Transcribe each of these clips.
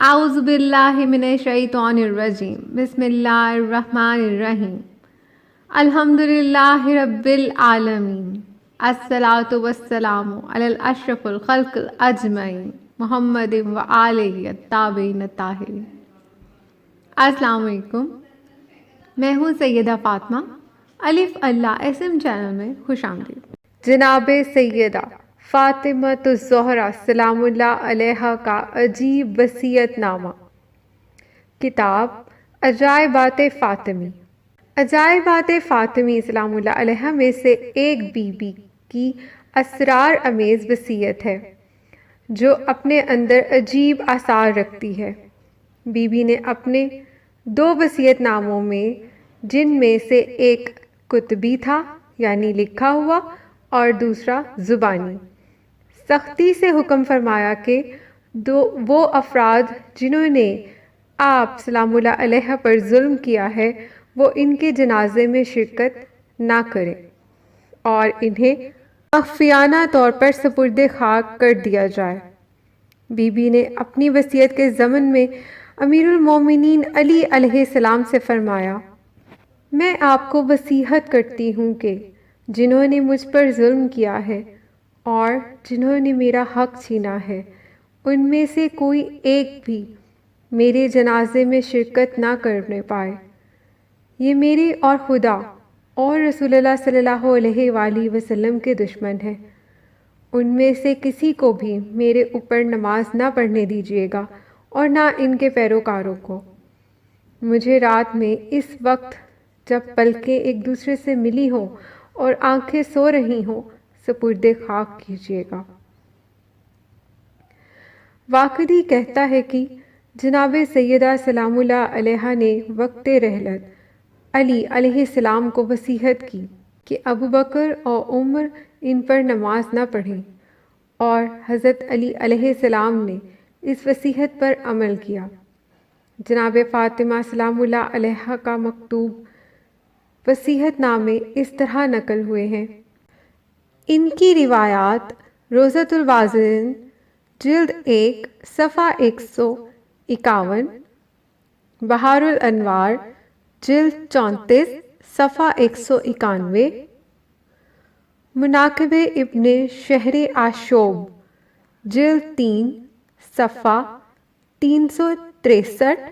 اعوذ باللہ من الشیطان الرجیم بسم اللہ الرحمن الرحیم الحمد للہ رب العالمین الصلاۃ والسلام علی الاشرف الخلق اجمعین محمد و آلہ الطاہرین الطاہرین۔ السلام علیکم، میں ہوں سیدہ فاطمہ۔ الف اللہ اسم چینل میں خوش آمدید۔ جناب سیدہ فاطمہ الزہرا سلام اللہ علیہا کا عجیب وصیت نامہ۔ کتاب عجائبات فاطمی۔ عجائبات فاطمی سلام اللہ علیہا میں سے ایک بی بی کی اسرار امیز وصیت ہے جو اپنے اندر عجیب آثار رکھتی ہے۔ بی بی نے اپنے 2 وصیت ناموں میں، جن میں سے ایک کتبی تھا یعنی لکھا ہوا اور دوسرا زبانی، سختی سے حکم فرمایا کہ وہ افراد جنہوں نے آپ سلام اللہ علیہ پر ظلم کیا ہے وہ ان کے جنازے میں شرکت نہ کریں اور انہیں مخفیانہ طور پر سپرد خاک کر دیا جائے۔ بی بی نے اپنی وصیت کے ضمن میں امیر المومنین علی علیہ السلام سے فرمایا، میں آپ کو وصیت کرتی ہوں کہ جنہوں نے مجھ پر ظلم کیا ہے اور جنہوں نے میرا حق چھینا ہے، ان میں سے کوئی ایک بھی میرے جنازے میں شرکت نہ کرنے پائے۔ یہ میرے اور خدا اور رسول اللہ صلی اللہ علیہ وآلہ وسلم کے دشمن ہیں۔ ان میں سے کسی کو بھی میرے اوپر نماز نہ پڑھنے دیجیے گا اور نہ ان کے پیروکاروں کو۔ مجھے رات میں اس وقت جب پلکیں ایک دوسرے سے ملی ہوں اور آنکھیں سو رہی ہوں سپرد خاک کیجیے گا۔ واقعی کہتا ہے کہ جناب سیدہ سلام اللہ علیہا نے وقت رحلت علی علیہ السلام کو وصیت کی کہ ابو بکر اور عمر ان پر نماز نہ پڑھیں، اور حضرت علی علیہ السلام نے اس وصیت پر عمل کیا۔ جناب فاطمہ سلام اللہ علیہا کا مکتوب وصیت نامے اس طرح نقل ہوئے ہیں۔ ان کی روایات روضۃ الوازن جلد 1 صفحہ 151، بہار الانوار جلد 34 صفحہ 191، مناقب ابن شہر آشوب جلد 3 صفحہ 363،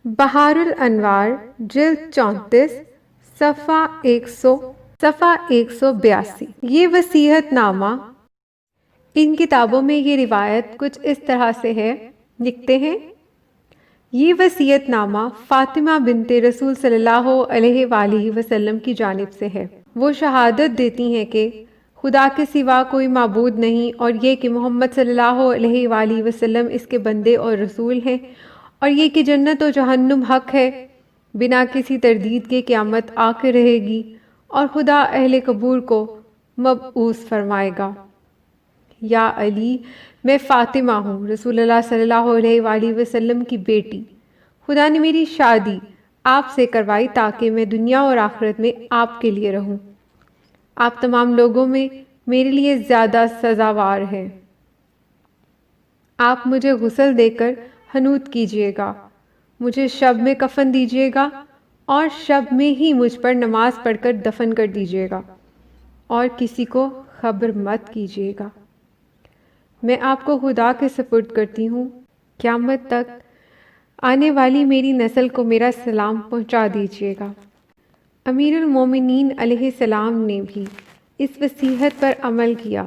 بہار الانوار جلد 34 صفحہ 182۔ یہ وصیت نامہ، ان کتابوں میں یہ روایت کچھ اس طرح سے ہے، لکھتے ہیں، یہ وصیت نامہ فاطمہ بنت رسول صلی اللہ علیہ وآلہ وسلم کی جانب سے ہے۔ وہ شہادت دیتی ہیں کہ خدا کے سوا کوئی معبود نہیں، اور یہ کہ محمد صلی اللہ علیہ وآلہ وسلم اس کے بندے اور رسول ہیں، اور یہ کہ جنت و جہنم حق ہے، بنا کسی تردید کے قیامت آ کے رہے گی، اور خدا اہل قبور کو مبعوث فرمائے گا۔ یا علی، میں فاطمہ ہوں، رسول اللہ صلی اللہ علیہ وآلہ وسلم کی بیٹی۔ خدا نے میری شادی آپ سے کروائی تاکہ میں دنیا اور آخرت میں آپ کے لیے رہوں۔ آپ تمام لوگوں میں میرے لیے زیادہ سزاوار ہیں۔ آپ مجھے غسل دے کر حنوط کیجیے گا، مجھے شب میں کفن دیجیے گا، اور شب میں ہی مجھ پر نماز پڑھ کر دفن کر دیجیے گا، اور کسی کو خبر مت کیجیے گا۔ میں آپ کو خدا کے سپرد کرتی ہوں، قیامت تک آنے والی میری نسل کو میرا سلام پہنچا دیجیے گا۔ امیر المومنین علیہ السلام نے بھی اس وصیت پر عمل کیا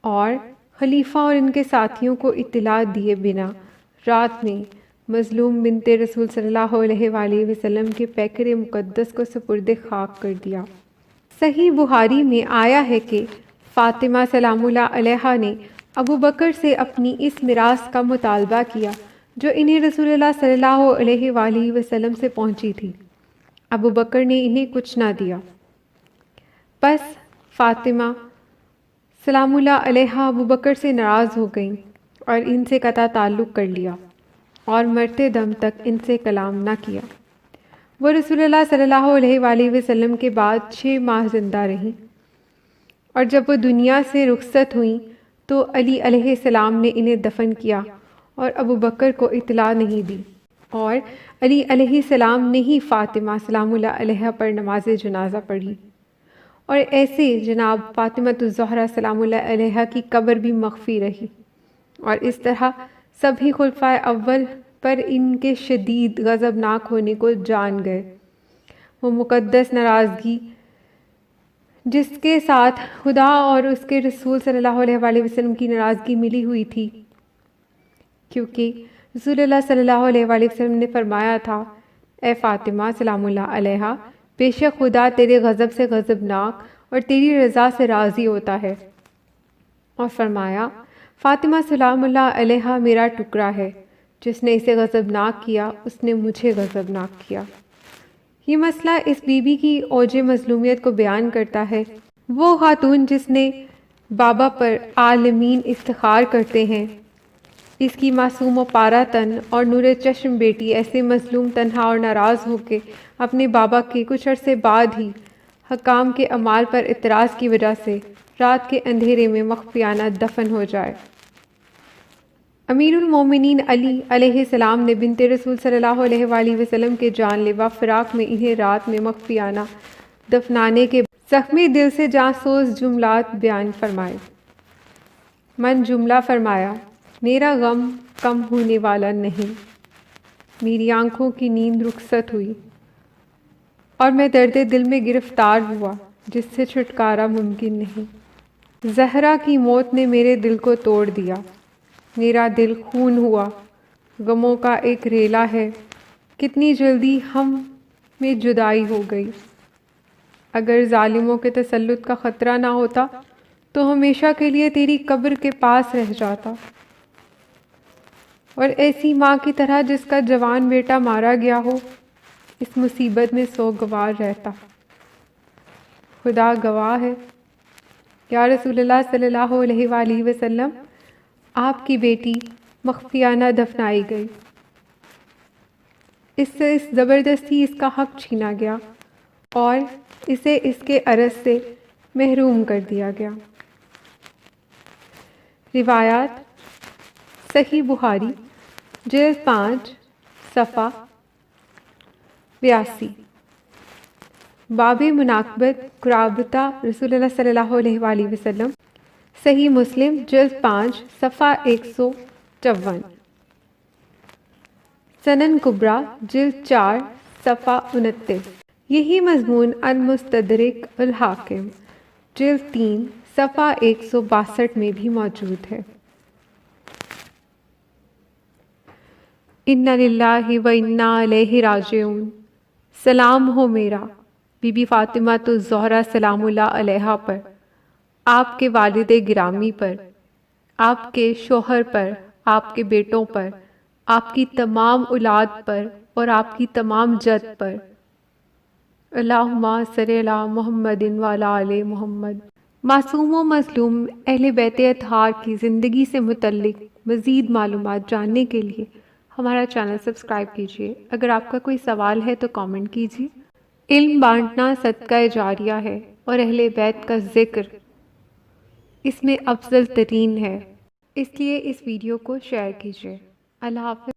اور خلیفہ اور ان کے ساتھیوں کو اطلاع دیے بنا رات میں مظلوم بنت رسول صلی اللہ علیہ وآلہ وسلم کے پیکر مقدس کو سپرد خاک کر دیا۔ صحیح بخاری میں آیا ہے کہ فاطمہ سلام اللہ علیہا نے ابو بکر سے اپنی اس میراث کا مطالبہ کیا جو انہیں رسول اللہ صلی اللہ علیہ وآلہ وسلم سے پہنچی تھی۔ ابو بکر نے انہیں کچھ نہ دیا۔ پس فاطمہ سلام اللہ علیہا ابو بکر سے ناراض ہو گئیں اور ان سے قطع تعلق کر لیا، اور مرتے دم تک ان سے کلام نہ کیا۔ وہ رسول اللہ صلی اللہ علیہ وآلہ وسلم کے بعد 6 ماہ زندہ رہیں، اور جب وہ دنیا سے رخصت ہوئیں تو علی علیہ السلام نے انہیں دفن کیا اور ابو بکر کو اطلاع نہیں دی، اور علی علیہ السلام نے ہی فاطمہ سلام اللہ علیہا پر نماز جنازہ پڑھی، اور ایسے جناب فاطمۃ الزہرا سلام اللہ علیہا کی قبر بھی مخفی رہی، اور اس طرح سبھی خلفائے اول پر ان کے شدید غضبناک ہونے کو جان گئے۔ وہ مقدس ناراضگی جس کے ساتھ خدا اور اس کے رسول صلی اللہ علیہ وآلہ وسلم کی ناراضگی ملی ہوئی تھی، کیونکہ رسول اللہ صلی اللہ علیہ وآلہ وسلم نے فرمایا تھا، اے فاطمہ سلام اللہ علیہا، بے شک خدا تیرے غضب سے غضبناک اور تیری رضا سے راضی ہوتا ہے، اور فرمایا، فاطمہ سلام اللہ علیہا میرا ٹکڑا ہے، جس نے اسے غضبناک کیا اس نے مجھے غضبناک کیا۔ یہ مسئلہ اس بی بی کی اوج مظلومیت کو بیان کرتا ہے، وہ خاتون جس نے بابا پر عالمین افتخار کرتے ہیں، اس کی معصوم و پارہ تن اور نور چشم بیٹی ایسے مظلوم، تنہا اور ناراض ہو کے اپنے بابا کے کچھ عرصے بعد ہی حکام کے اعمال پر اعتراض کی وجہ سے رات کے اندھیرے میں مخفیانہ دفن ہو جائے۔ امیر المومنین علی علیہ السلام نے بنت رسول صلی اللہ علیہ وآلہ وسلم کے جان لیوا فراق میں انہیں رات میں مخفیانہ دفنانے کے زخمی دل سے جاں سوز جملات بیان فرمائے۔ من جملہ فرمایا، میرا غم کم ہونے والا نہیں، میری آنکھوں کی نیند رخصت ہوئی اور میں درد دل میں گرفتار ہوا جس سے چھٹکارا ممکن نہیں۔ زہرا کی موت نے میرے دل کو توڑ دیا، میرا دل خون ہوا، غموں کا ایک ریلا ہے، کتنی جلدی ہم میں جدائی ہو گئی۔ اگر ظالموں کے تسلط کا خطرہ نہ ہوتا تو ہمیشہ کے لیے تیری قبر کے پاس رہ جاتا، اور ایسی ماں کی طرح جس کا جوان بیٹا مارا گیا ہو اس مصیبت میں سوگوار رہتا۔ خدا گواہ ہے، یا رسول اللہ صلی اللہ علیہ وآلہ وسلم، آپ کی بیٹی مخفیانہ دفنائی گئی، اس سے زبردستی اس کا حق چھینا گیا اور اسے اس کے عرض سے محروم کر دیا گیا۔ روایات: صحیح بخاری جلد 5 صفحہ 82، باب مناقبت قرابتہ رسول اللہ صلی اللہ علیہ وآلہ وسلم، صحیح مسلم جلد 5 صفحہ 154، سنن کبریٰ جلد 4 صفحہ 29۔ یہی مضمون المستدرک الحاکم جلد 3 صفحہ 162 میں بھی موجود ہے۔ انا للہ و انا الیہ راجعون۔ سلام ہو میرا بی بی فاطمۃ الزہرا سلام اللہ علیہا پر، آپ کے والد گرامی پر، آپ کے شوہر پر، آپ کے بیٹوں پر، آپ کی تمام اولاد پر اور آپ کی تمام جد پر۔ اللہم صلی علی محمد وعلی آل محمد۔ معصوم و مظلوم اہل بیت اطہار کی زندگی سے متعلق مزید معلومات جاننے کے لیے ہمارا چینل سبسکرائب کیجیے۔ اگر آپ کا کوئی سوال ہے تو کامنٹ کیجیے۔ علم بانٹنا صدقہ جاریہ ہے اور اہل بیت کا ذکر اس میں افضل ترین ہے، اس لیے اس ویڈیو کو شیئر کیجیے۔ اللہ حافظ۔